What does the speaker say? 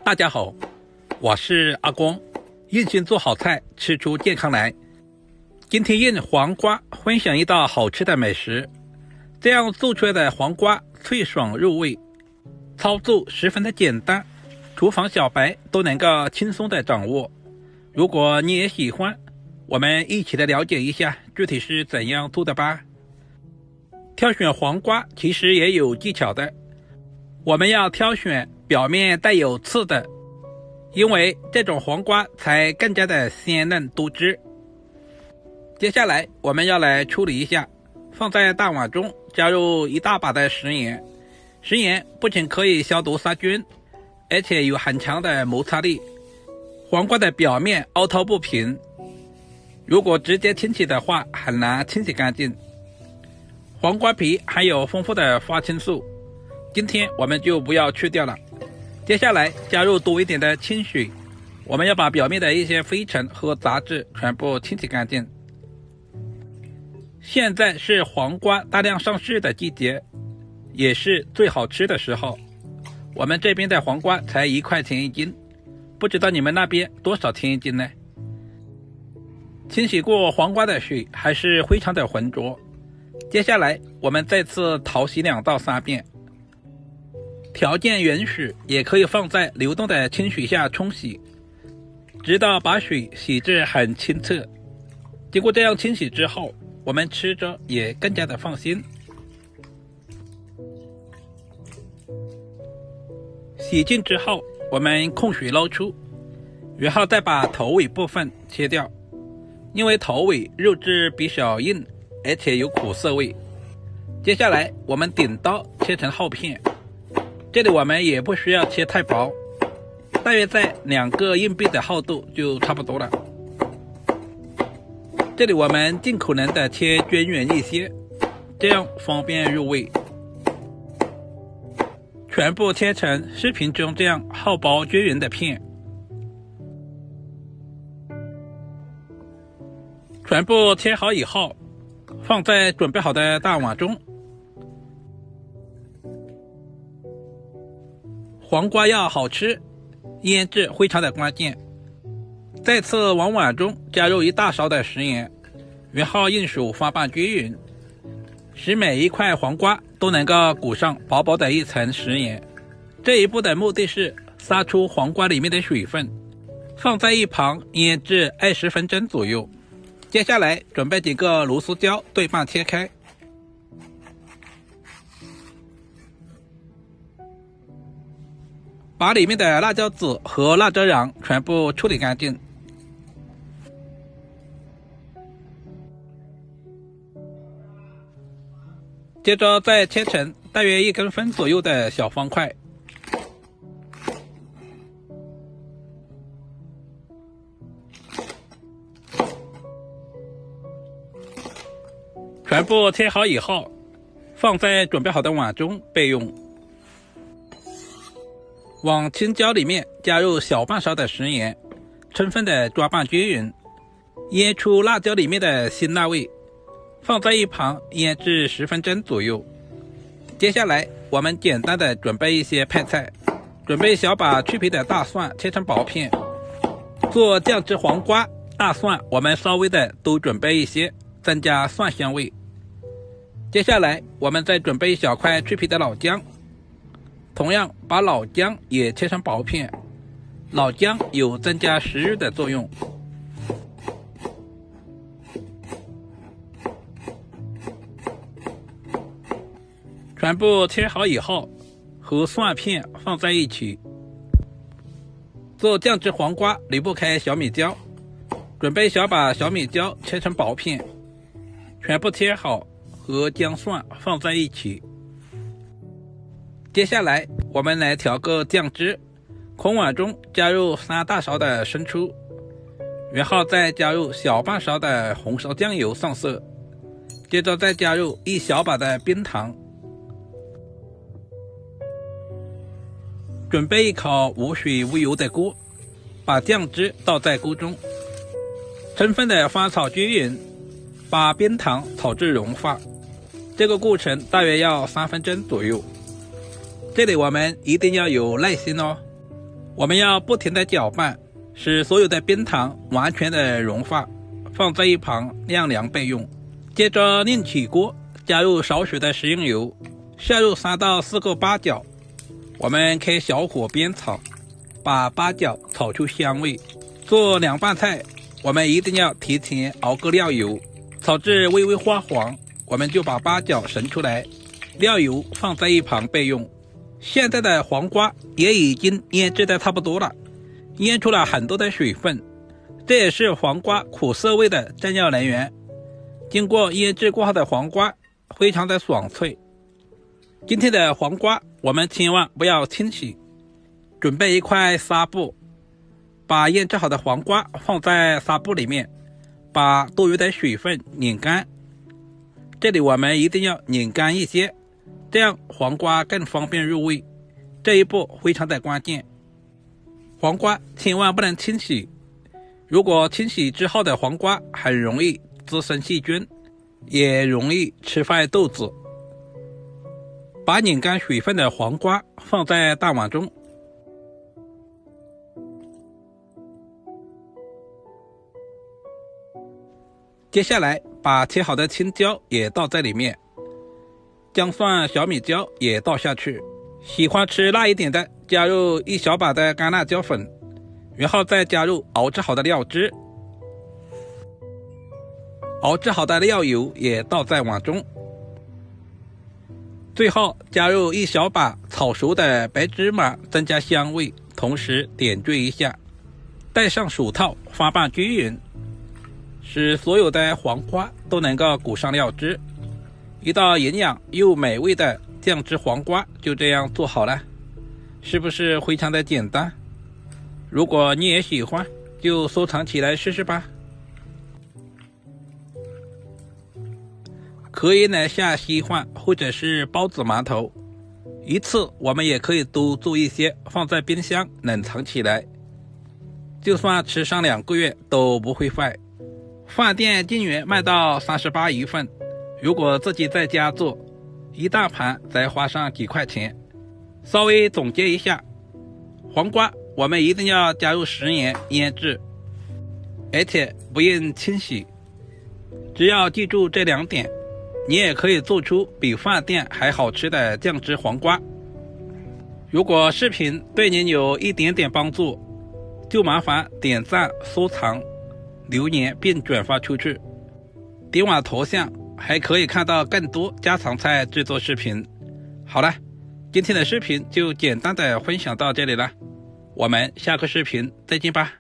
大家好，我是阿光，用心做好菜，吃出健康来。今天用黄瓜分享一道好吃的美食，这样做出来的黄瓜脆爽入味，操作十分的简单，厨房小白都能够轻松的掌握。如果你也喜欢，我们一起来了解一下具体是怎样做的吧。挑选黄瓜其实也有技巧的，我们要挑选表面带有刺的，因为这种黄瓜才更加的鲜嫩多汁。接下来我们要来处理一下，放在大碗中加入一大把的食盐。食盐不仅可以消毒杀菌，而且有很强的摩擦力。黄瓜的表面凹凸不平，如果直接清洗的话很难清洗干净。黄瓜皮含有丰富的花青素，今天我们就不要去掉了。接下来加入多一点的清水，我们要把表面的一些灰尘和杂质全部清洗干净。现在是黄瓜大量上市的季节，也是最好吃的时候。我们这边的黄瓜才1块钱一斤，不知道你们那边多少钱一斤呢？清洗过黄瓜的水还是非常的浑浊。接下来我们再次淘洗2到3遍，条件允许也可以放在流动的清水下冲洗，直到把水洗至很清澈。经过这样清洗之后，我们吃着也更加的放心。洗净之后，我们控水捞出，然后再把头尾部分切掉，因为头尾肉质比较硬，而且有苦涩味。接下来我们顶刀切成厚片，这里我们也不需要切太薄，大约在2个硬币的厚度就差不多了。这里我们尽可能的切均匀一些，这样方便入味。全部切成视频中这样厚薄均匀的片，全部切好以后放在准备好的大碗中。黄瓜要好吃，腌制非常的关键。再次往碗中加入1大勺的食盐，然后用手翻拌均匀，使每一块黄瓜都能够裹上薄薄的一层食盐。这一步的目的是杀出黄瓜里面的水分，放在一旁腌制20分钟左右。接下来准备几个螺丝椒对半切开，把里面的辣椒籽和辣椒瓤全部处理干净。接着再切成大约1公分左右的小方块，全部切好以后放在准备好的碗中备用。往青椒里面加入小半勺的食盐，充分的抓拌均匀，腌出辣椒里面的辛辣味，放在一旁腌制10分钟左右。接下来我们简单的准备一些配菜，准备小把去皮的大蒜切成薄片。做酱汁黄瓜，大蒜我们稍微的多准备一些，增加蒜香味。接下来我们再准备一小块去皮的老姜，同样把老姜也切成薄片，老姜有增加食欲的作用。全部切好以后和蒜片放在一起。做酱汁黄瓜离不开小米椒，准备小把小米椒切成薄片，全部切好和姜蒜放在一起。接下来我们来调个酱汁，空碗中加入3大勺的生抽，然后再加入小半勺的红烧酱油上色，接着再加入1小把的冰糖。准备一口无水无油的锅，把酱汁倒在锅中，充分的翻炒均匀，把冰糖炒至融化。这个过程大约要3分钟左右。这里我们一定要有耐心哦。我们要不停地搅拌，使所有的冰糖完全的融化，放在一旁晾凉备用。接着另起锅，加入少许的食用油，下入3到4个八角，我们开小火煸炒，把八角炒出香味。做凉拌菜，我们一定要提前熬个料油，炒至微微发黄，我们就把八角盛出来，料油放在一旁备用。现在的黄瓜也已经腌制的差不多了，腌出了很多的水分，这也是黄瓜苦涩味的重要来源。经过腌制过后的黄瓜非常的爽脆。今天的黄瓜我们千万不要清洗，准备一块纱布，把腌制好的黄瓜放在纱布里面，把多余的水分拧干。这里我们一定要拧干一些，这样黄瓜更方便入味，这一步非常的关键。黄瓜千万不能清洗，如果清洗之后的黄瓜很容易滋生细菌，也容易吃坏豆子。把拧干水分的黄瓜放在大碗中，接下来把切好的青椒也倒在里面，姜蒜、小米椒也倒下去，喜欢吃辣一点的加入1小把的干辣椒粉，然后再加入熬制好的料汁，熬制好的料油也倒在碗中，最后加入1小把炒熟的白芝麻增加香味，同时点缀一下，戴上手套翻拌均匀，使所有的黄瓜都能够裹上料汁。一道营养又美味的酱汁黄瓜就这样做好了，是不是非常的简单？如果你也喜欢，就收藏起来试试吧。可以拿下稀饭或者是包子馒头，一次我们也可以多做一些，放在冰箱冷藏起来，就算吃上2个月都不会坏。饭店竟然卖到38一份，如果自己在家做，一大盘再花上几块钱。稍微总结一下，黄瓜我们一定要加入食盐腌制，而且不用清洗。只要记住这2点，你也可以做出比饭店还好吃的酱汁黄瓜。如果视频对您有一点点帮助，就麻烦点赞、收藏、留言并转发出去。点我头像还可以看到更多家常菜制作视频。好了，今天的视频就简单的分享到这里了，我们下个视频再见吧。